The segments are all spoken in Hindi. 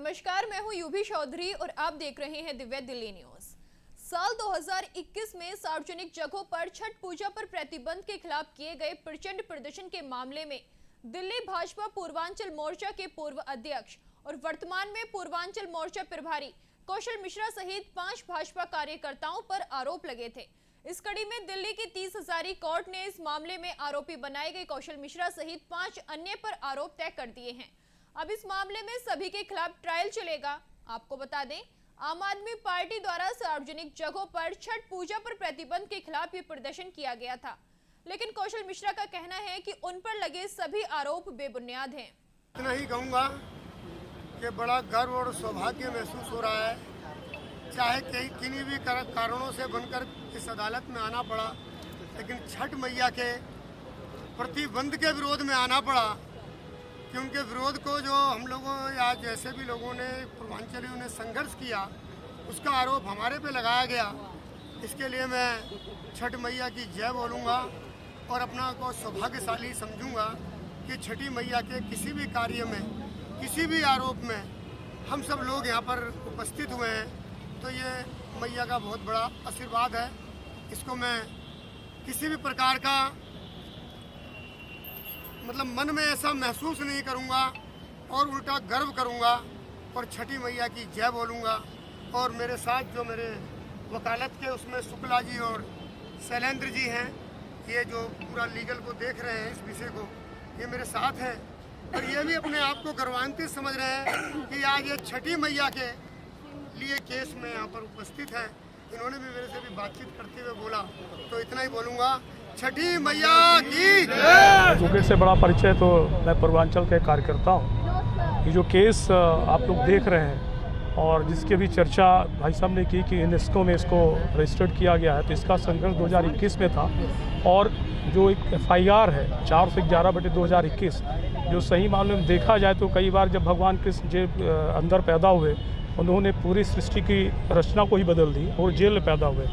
नमस्कार, मैं हूं यूभी चौधरी और आप देख रहे हैं दिव्य दिल्ली न्यूज। साल 2021 में सार्वजनिक जगहों पर छठ पूजा पर प्रतिबंध के खिलाफ किए गए प्रचंड प्रदर्शन के मामले में दिल्ली भाजपा पूर्वांचल मोर्चा के पूर्व अध्यक्ष और वर्तमान में पूर्वांचल मोर्चा प्रभारी कौशल मिश्रा सहित 5 भाजपा कार्यकर्ताओं पर आरोप लगे थे। इस कड़ी में दिल्ली की 30 हजारी कोर्ट ने इस मामले में आरोपी बनाए गए कौशल मिश्रा सहित 5 अन्य पर आरोप तय कर दिए हैं। अब इस मामले में सभी के खिलाफ ट्रायल चलेगा। आपको बता दें, आम आदमी पार्टी द्वारा सार्वजनिक जगहों पर छठ पूजा पर प्रतिबंध के खिलाफ ये प्रदर्शन किया गया था, लेकिन कौशल मिश्रा का कहना है कि उन पर लगे सभी आरोप बेबुनियाद हैं। इतना ही कहूँगा कि बड़ा गर्व और सौभाग्य महसूस हो रहा है, चाहे किन्हीं भी कारणों से बनकर इस अदालत में आना पड़ा, लेकिन छठ मैया के प्रतिबंध के विरोध में आना पड़ा, क्योंकि विरोध को जो हम लोगों या जैसे भी लोगों ने पूर्वांचलियों ने संघर्ष किया, उसका आरोप हमारे पे लगाया गया। इसके लिए मैं छठ मैया की जय बोलूँगा और अपना को सौभाग्यशाली समझूंगा कि छठी मैया के किसी भी कार्य में, किसी भी आरोप में हम सब लोग यहाँ पर उपस्थित हुए हैं, तो ये मैया का बहुत बड़ा आशीर्वाद है। इसको मैं किसी भी प्रकार का मन में ऐसा महसूस नहीं करूंगा और उल्टा गर्व करूंगा और छठी मैया की जय बोलूंगा। और मेरे साथ जो मेरे वकालत के उसमें शुक्ला जी और शैलेंद्र जी हैं, ये जो पूरा लीगल को देख रहे हैं, इस विषय को, ये मेरे साथ हैं और ये भी अपने आप को गौरवान्वित समझ रहे हैं कि आज ये छठी मैया के लिए केस में यहाँ पर उपस्थित हैं। इन्होंने भी मेरे से भी बातचीत करते हुए बोला, तो इतना ही बोलूँगा, छठी मैया की। एडवोकेट से बड़ा परिचय तो मैं पूर्वांचल के कार्यकर्ता हूँ। ये जो केस आप लोग देख रहे हैं और जिसकी भी चर्चा भाई साहब ने की कि यूनेस्को में इसको रजिस्टर्ड किया गया है, तो इसका संघर्ष 2021 में था और जो एक FIR है 411/2021, जो सही मामले में देखा जाए तो कई बार जब भगवान कृष्ण जी अंदर पैदा हुए, उन्होंने पूरी सृष्टि की रचना को ही बदल दी और जेल में पैदा हुए।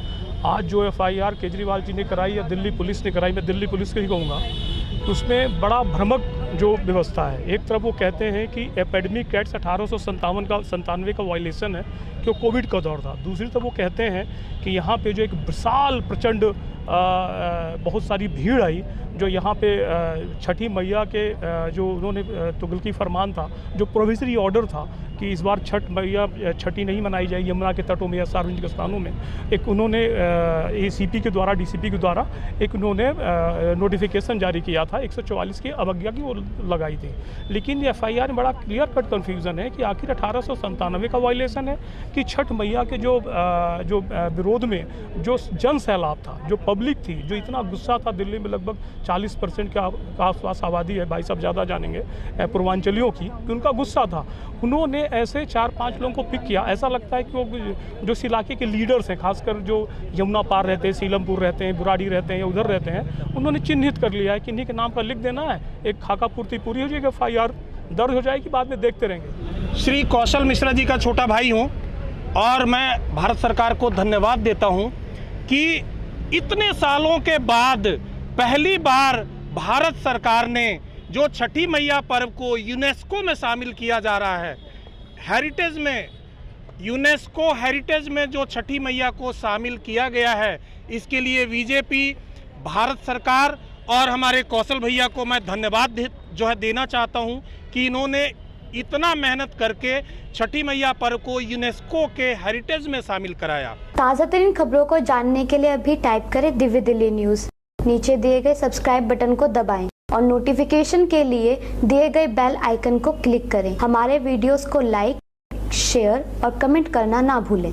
आज जो FIR केजरीवाल जी ने कराई या दिल्ली पुलिस ने कराई, मैं दिल्ली पुलिस को ही कहूँगा, तो उसमें बड़ा भ्रामक जो व्यवस्था है। एक तरफ वो कहते हैं कि एपेडेमिक एक्ट 1897 का वायलेशन है, कि कोविड का दौर था। दूसरी तरफ वो कहते हैं कि यहाँ पे जो एक विशाल प्रचंड बहुत सारी भीड़ आई, जो यहाँ पे छठी मैया के जो उन्होंने तुगलकी फरमान था, जो प्रोविजरी ऑर्डर था कि इस बार छठ मैया छठी नहीं मनाई जाएगी यमुना के तटों में या सार्वजनिक स्थानों में, एक उन्होंने ACP के द्वारा, DCP के द्वारा एक उन्होंने नोटिफिकेशन जारी किया था, 144 की अवज्ञा की वो लगाई थी। लेकिन ये FIR में बड़ा क्लियर कट कन्फ्यूज़न है कि आखिर 1897 का वायलेशन है कि छठ मैया के जो विरोध में जो जन सैलाब था, जो पब्लिक थी, जो इतना गुस्सा था। दिल्ली में लगभग 40% के आसपास आबादी है, भाई साहब ज़्यादा जानेंगे, पूर्वांचलियों की, कि उनका गुस्सा था। उन्होंने ऐसे 4-5 लोगों को पिक किया। ऐसा लगता है कि वो जो इस इलाके के लीडर्स हैं, खासकर जो यमुना पार रहते हैं, सीलमपुर रहते हैं, बुराड़ी रहते हैं या उधर रहते हैं, उन्होंने चिन्हित कर लिया है कि इन्हीं के नाम का लिख देना है, एक खाका पूर्ति पूरी हो जाएगी, FIR दर्ज हो जाएगी, बाद में देखते रहेंगे। श्री कौशल मिश्रा जी का छोटा भाई हूँ और मैं भारत सरकार को धन्यवाद देता हूँ कि इतने सालों के बाद पहली बार भारत सरकार ने जो छठी मैया पर्व को यूनेस्को में शामिल किया जा रहा है, हेरिटेज में, यूनेस्को हेरिटेज में जो छठी मैया को शामिल किया गया है, इसके लिए बीजेपी, भारत सरकार और हमारे कौशल भैया को मैं धन्यवाद देना चाहता हूं कि इन्होंने इतना मेहनत करके छठी मैया पर्व को यूनेस्को के हेरिटेज में शामिल कराया। ताज़ा तरीन खबरों को जानने के लिए अभी टाइप करें दिव्य दिल्ली न्यूज़। नीचे दिए गए सब्सक्राइब बटन को दबाएं और नोटिफिकेशन के लिए दिए गए बेल आइकन को क्लिक करें। हमारे वीडियोस को लाइक, शेयर और कमेंट करना ना भूलें।